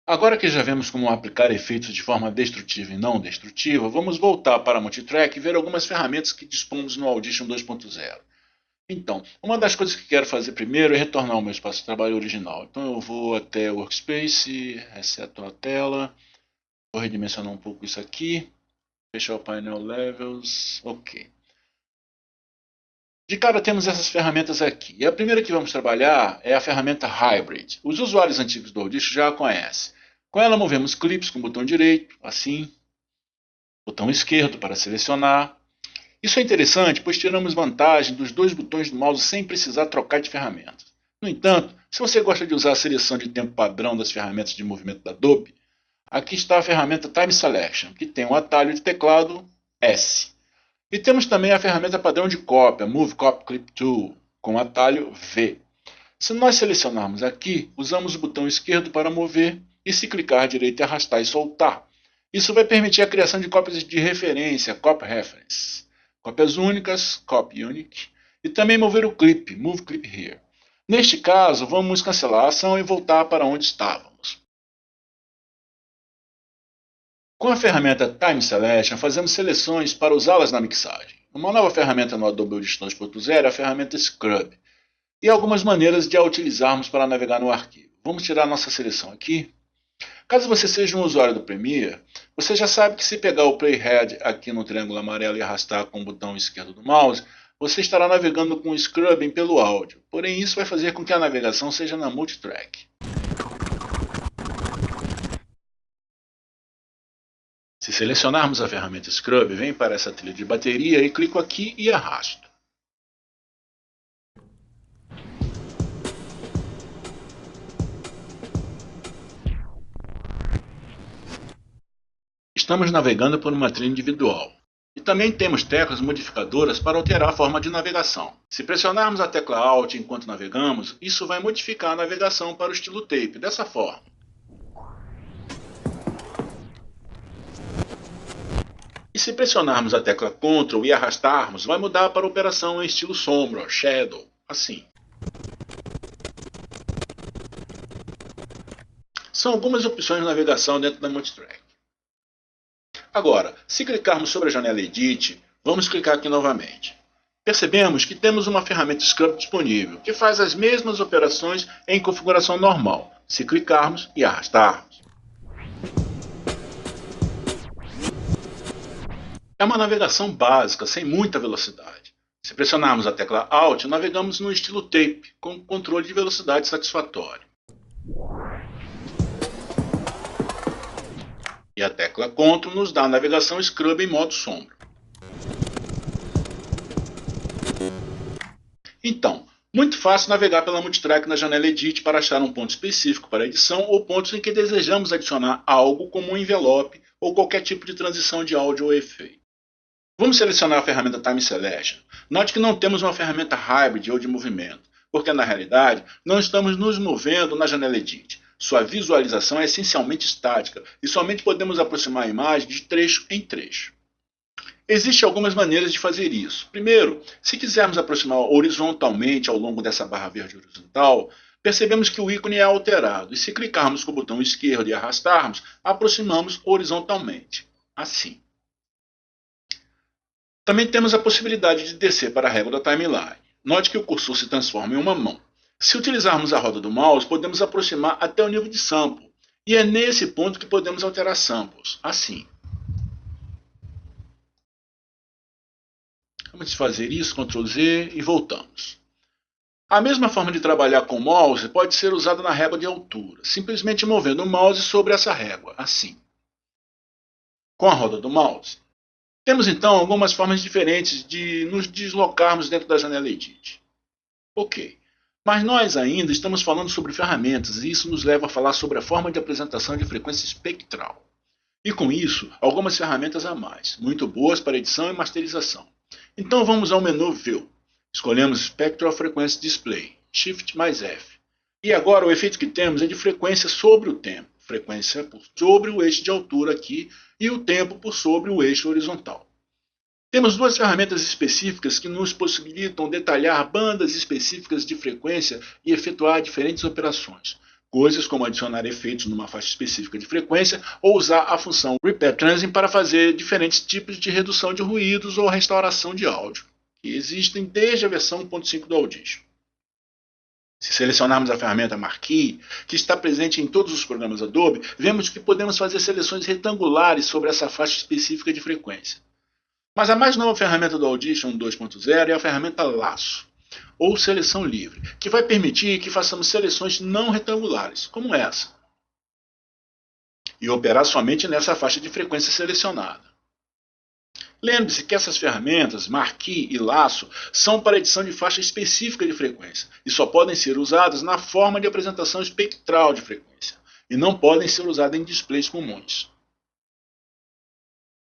Agora que já vemos como aplicar efeitos de forma destrutiva e não destrutiva, vamos voltar para a Multitrack e ver algumas ferramentas que dispomos no Audition 2.0. Então, uma das coisas que quero fazer primeiro é retornar ao meu espaço de trabalho original. Então eu vou até o Workspace, reseto a tela, vou redimensionar um pouco isso aqui, fechar o painel Levels, ok. De cara temos essas ferramentas aqui. E a primeira que vamos trabalhar é a ferramenta Hybrid. Os usuários antigos do Audition já a conhecem. Com ela movemos clips com o botão direito, assim, botão esquerdo para selecionar. Isso é interessante, pois tiramos vantagem dos dois botões do mouse sem precisar trocar de ferramentas. No entanto, se você gosta de usar a seleção de tempo padrão das ferramentas de movimento da Adobe, aqui está a ferramenta Time Selection, que tem um atalho de teclado S. E temos também a ferramenta padrão de cópia, Move Copy Clip Tool, com o atalho V. Se nós selecionarmos aqui, usamos o botão esquerdo para mover, e se clicar direito, arrastar e soltar. Isso vai permitir a criação de cópias de referência, Copy Reference, cópias únicas, Copy Unique, e também mover o clipe, Move Clip Here. Neste caso, vamos cancelar a ação e voltar para onde estávamos. Com a ferramenta Time Selection, fazemos seleções para usá-las na mixagem. Uma nova ferramenta no Adobe Audition 2.0 é a ferramenta Scrub, e algumas maneiras de a utilizarmos para navegar no arquivo. Vamos tirar nossa seleção aqui. Caso você seja um usuário do Premiere, você já sabe que se pegar o Playhead aqui no triângulo amarelo e arrastar com o botão esquerdo do mouse, você estará navegando com o Scrubbing pelo áudio. Porém, isso vai fazer com que a navegação seja na Multitrack. Se selecionarmos a ferramenta Scrub, vem para essa trilha de bateria e clico aqui e arrasto. Estamos navegando por uma trilha individual. E também temos teclas modificadoras para alterar a forma de navegação. Se pressionarmos a tecla Alt enquanto navegamos, isso vai modificar a navegação para o estilo tape, dessa forma. E se pressionarmos a tecla Ctrl e arrastarmos, vai mudar para a operação em estilo sombra, Shadow, assim. São algumas opções de navegação dentro da Multitrack. Agora, se clicarmos sobre a janela Edit, vamos clicar aqui novamente. Percebemos que temos uma ferramenta Scrub disponível, que faz as mesmas operações em configuração normal, se clicarmos e arrastarmos. É uma navegação básica, sem muita velocidade. Se pressionarmos a tecla Alt, navegamos no estilo Tape, com controle de velocidade satisfatório. E a tecla Ctrl nos dá a navegação Scrub em modo sombra. Então, muito fácil navegar pela Multitrack na janela Edit para achar um ponto específico para edição ou pontos em que desejamos adicionar algo como um envelope ou qualquer tipo de transição de áudio ou efeito. Vamos selecionar a ferramenta Time Selection. Note que não temos uma ferramenta Hybrid ou de movimento, porque na realidade não estamos nos movendo na janela Edit. Sua visualização é essencialmente estática e somente podemos aproximar a imagem de trecho em trecho. Existem algumas maneiras de fazer isso. Primeiro, se quisermos aproximar horizontalmente ao longo dessa barra verde horizontal, percebemos que o ícone é alterado e se clicarmos com o botão esquerdo e arrastarmos, aproximamos horizontalmente, assim. Também temos a possibilidade de descer para a régua da timeline. Note que o cursor se transforma em uma mão. Se utilizarmos a roda do mouse, podemos aproximar até o nível de sample. E é nesse ponto que podemos alterar samples, assim. Vamos fazer isso, Ctrl Z e voltamos. A mesma forma de trabalhar com o mouse pode ser usada na régua de altura, simplesmente movendo o mouse sobre essa régua, assim. Com a roda do mouse. Temos então algumas formas diferentes de nos deslocarmos dentro da janela Edit. Ok, mas nós ainda estamos falando sobre ferramentas e isso nos leva a falar sobre a forma de apresentação de frequência espectral. E com isso, algumas ferramentas a mais, muito boas para edição e masterização. Então vamos ao menu View. Escolhemos Spectral Frequency Display, Shift mais F. E agora o efeito que temos é de frequência sobre o tempo. Frequência por sobre o eixo de altura aqui e o tempo por sobre o eixo horizontal. Temos duas ferramentas específicas que nos possibilitam detalhar bandas específicas de frequência e efetuar diferentes operações. Coisas como adicionar efeitos numa faixa específica de frequência ou usar a função Repair Transient para fazer diferentes tipos de redução de ruídos ou restauração de áudio, que existem desde a versão 1.5 do Audition. Se selecionarmos a ferramenta Marquee, que está presente em todos os programas Adobe, vemos que podemos fazer seleções retangulares sobre essa faixa específica de frequência. Mas a mais nova ferramenta do Audition 2.0 é a ferramenta Laço, ou seleção livre, que vai permitir que façamos seleções não retangulares, como essa, e operar somente nessa faixa de frequência selecionada. Lembre-se que essas ferramentas, Marquee e Laço, são para edição de faixa específica de frequência e só podem ser usadas na forma de apresentação espectral de frequência, e não podem ser usadas em displays comuns.